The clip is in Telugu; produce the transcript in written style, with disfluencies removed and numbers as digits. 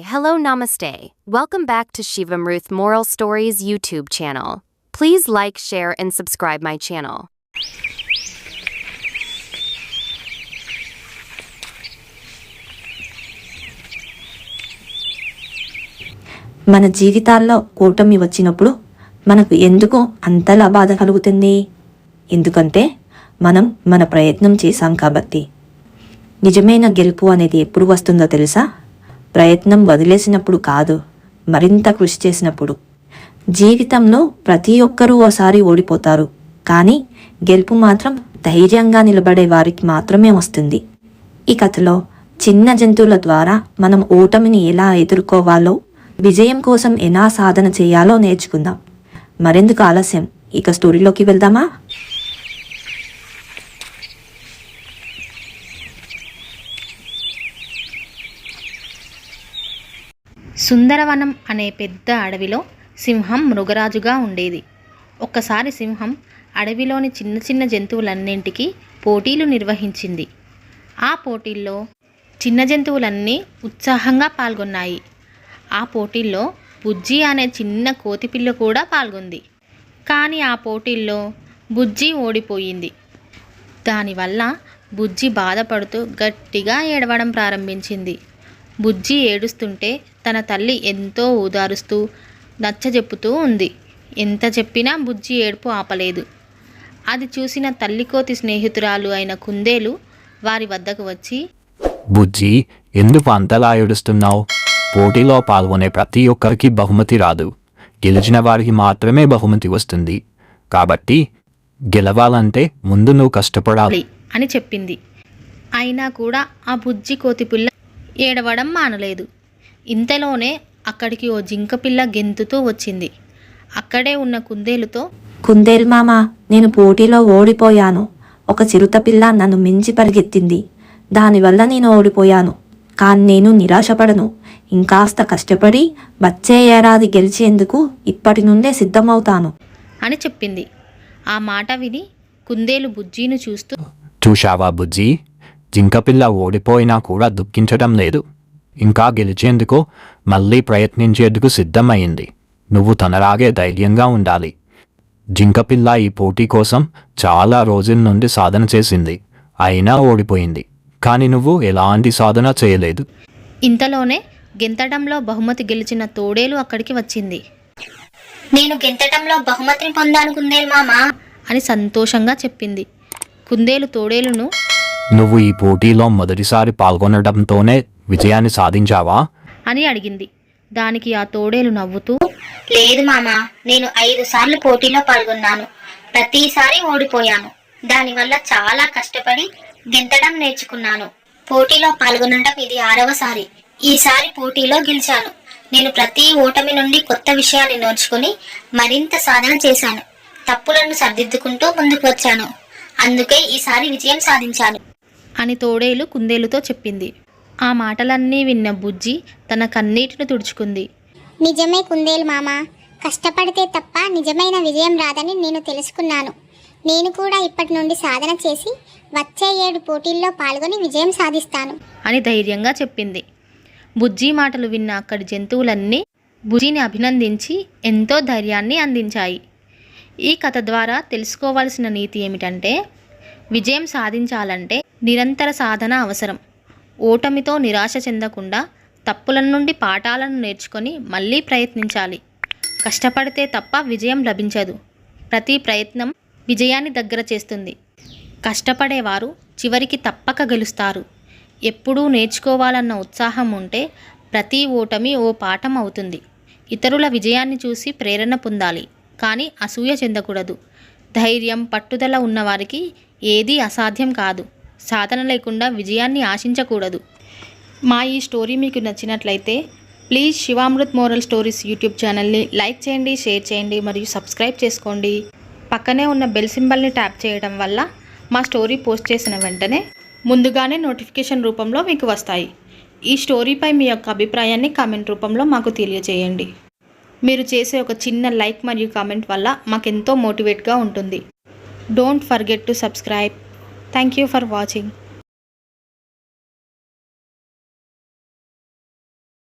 hello, namaste. Welcome back to Shivamruth Moral Stories YouTube channel. Please like, share, and subscribe my channel. మన జీవితాల్లో కూటమి వచ్చినప్పుడు మనకు ఎందుకు అంతలా బాధ కలుగుతుంది? ఎందుకంటే మనం మన ప్రయత్నం చేశాం కాబట్టి. నిజమైన గెలుపు అనేది ఎప్పుడు వస్తుందో తెలుసా? ప్రయత్నం వదిలేసినప్పుడు కాదు, మరింత కృషి చేసినప్పుడు. జీవితంలో ప్రతి ఒక్కరూ ఓసారి ఓడిపోతారు, కానీ గెలుపు మాత్రం ధైర్యంగా నిలబడే వారికి మాత్రమే వస్తుంది. ఈ కథలో చిన్న జంతువుల ద్వారా మనం ఓటమిని ఎలా ఎదుర్కోవాలో, విజయం కోసం ఎలా సాధన చేయాలో నేర్చుకుందాం. మరెందుకు ఆలస్యం, ఇక స్టోరీలోకి వెళ్దామా? సుందరవనం అనే పెద్ద అడవిలో సింహం మృగరాజుగా ఉండేది. ఒక్కసారి సింహం అడవిలోని చిన్న చిన్న జంతువులన్నింటికీ పోటీలు నిర్వహించింది. ఆ పోటీల్లో చిన్న జంతువులన్నీ ఉత్సాహంగా పాల్గొన్నాయి. ఆ పోటీల్లో బుజ్జి అనే చిన్న కోతిపిల్ల కూడా పాల్గొంది. కానీ ఆ పోటీల్లో బుజ్జి ఓడిపోయింది. దానివల్ల బుజ్జి బాధపడుతూ గట్టిగా ఏడవడం ప్రారంభించింది. బుజ్జి ఏడుస్తుంటే తన తల్లి ఎంతో ఓదారుస్తూ నచ్చజెప్పుతూ ఉంది. ఎంత చెప్పినా బుజ్జి ఏడుపు ఆపలేదు. అది చూసిన తల్లి కోతి స్నేహితురాలు అయిన కుందేలు వారి వద్దకు వచ్చి, బుజ్జి, ఎందుకు అంతలా ఏడుస్తున్నావు? పోటీలో పాల్గొనే ప్రతి ఒక్కరికి బహుమతి రాదు, గెలిచిన వారికి మాత్రమే బహుమతి వస్తుంది. కాబట్టి గెలవాలంటే ముందు నువ్వు కష్టపడాలి అని చెప్పింది. అయినా కూడా ఆ బుజ్జి కోతిపిల్ల ఏడవడం మానలేదు. ఇంతలోనే అక్కడికి ఓ జింకపిల్ల గెంతుతూ వచ్చింది. అక్కడే ఉన్న కుందేలుతో, కుందేలు మామ, నేను పోటీలో ఓడిపోయాను. ఒక చిరుతపిల్ల నన్ను మించి పరిగెత్తింది. దానివల్ల నేను ఓడిపోయాను. కానీ నేను నిరాశపడను. ఇంకాస్త కష్టపడి వచ్చే ఏడాది గెలిచేందుకు ఇప్పటి నుండే సిద్ధమవుతాను అని చెప్పింది. ఆ మాట విని కుందేలు బుజ్జిని చూస్తూ, చూశావా బుజ్జి, జింకపిల్ల ఓడిపోయినా కూడా దుఃఖించడం లేదు. ఇంకా గెలిచేందుకు మళ్ళీ ప్రయత్నించేందుకు సిద్ధమైంది. నువ్వు తనలాగే ధైర్యంగా ఉండాలి. జింకపిల్ల ఈ పోటీ కోసం చాలా రోజుల నుండి సాధన చేసింది, అయినా ఓడిపోయింది. కానీ నువ్వు ఎలాంటి సాధన చేయలేదు. ఇంతలోనే గెంతడంలో బహుమతి గెలిచిన తోడేలు అక్కడికి వచ్చింది. నేను గెంతడంలో బహుమతిని పొందాను కుందేలు మామా అని సంతోషంగా చెప్పింది. కుందేలు తోడేలును, నువ్వు ఈ పోటీలో మొదటిసారి పాల్గొనడంతోనే విజయాన్ని సాధించావా అని అడిగింది. దానికి ఆ తోడేలు నవ్వుతూ, లేదు మామా, నేను 5 సార్లు పోటీలో పాల్గొన్నాను. ప్రతిసారి ఓడిపోయాను. దానివల్ల చాలా కష్టపడి గెంతడం నేర్చుకున్నాను. పోటీలో పాల్గొనడం ఇది 6వసారి. ఈసారి పోటీలో గెలిచాను. నేను ప్రతి ఓటమి నుండి కొత్త విషయాన్ని నేర్చుకుని మరింత సాధన చేశాను. తప్పులను సరిదిద్దుకుంటూ ముందుకు వచ్చాను. అందుకే ఈసారి విజయం సాధించాను అని తోడేలు కుందేలుతో చెప్పింది. ఆ మాటలన్నీ విన్న బుజ్జి తన కన్నీటిని తుడుచుకుంది. నిజమే కుందేలు మామ, కష్టపడితే తప్ప నిజమైన విజయం రాదని నేను తెలుసుకున్నాను. నేను కూడా ఇప్పటి నుండి సాధన చేసి వచ్చే 7 పోటీల్లో పాల్గొని విజయం సాధిస్తాను అని ధైర్యంగా చెప్పింది. బుజ్జి మాటలు విన్న అక్కడి జంతువులన్నీ బుజ్జిని అభినందించి ఎంతో ధైర్యాన్ని అందించాయి. ఈ కథ ద్వారా తెలుసుకోవాల్సిన నీతి ఏమిటంటే, విజయం సాధించాలంటే నిరంతర సాధన అవసరం. ఓటమితో నిరాశ చెందకుండా తప్పుల నుండి పాఠాలను నేర్చుకొని మళ్ళీ ప్రయత్నించాలి. కష్టపడితే తప్ప విజయం లభించదు. ప్రతి ప్రయత్నం విజయాన్ని దగ్గర చేస్తుంది. కష్టపడేవారు చివరికి తప్పక గెలుస్తారు. ఎప్పుడూ నేర్చుకోవాలన్న ఉత్సాహం ఉంటే ప్రతి ఓటమి ఓ పాఠం అవుతుంది. ఇతరుల విజయాన్ని చూసి ప్రేరణ పొందాలి, కానీ అసూయ చెందకూడదు. ధైర్యం, పట్టుదల ఉన్నవారికి ఏదీ అసాధ్యం కాదు. సాధన లేకుండా విజయాన్ని ఆశించకూడదు. మా ఈ స్టోరీ మీకు నచ్చినట్లయితే please Shivamrut moral stories YouTube ఛానల్ని లైక్ చేయండి, షేర్ చేయండి మరియు సబ్స్క్రైబ్ చేసుకోండి. పక్కనే ఉన్న బెల్ సింబల్ని ట్యాప్ చేయడం వల్ల మా స్టోరీ పోస్ట్ చేసిన వెంటనే ముందుగానే నోటిఫికేషన్ రూపంలో మీకు వస్తాయి. ఈ స్టోరీపై మీ యొక్క అభిప్రాయాన్ని కామెంట్ రూపంలో మాకు తెలియజేయండి. మీరు చేసే ఒక చిన్న లైక్ మరియు కామెంట్ వల్ల మాకెంతో మోటివేట్గా ఉంటుంది. Don't forget to subscribe. Thank you for watching.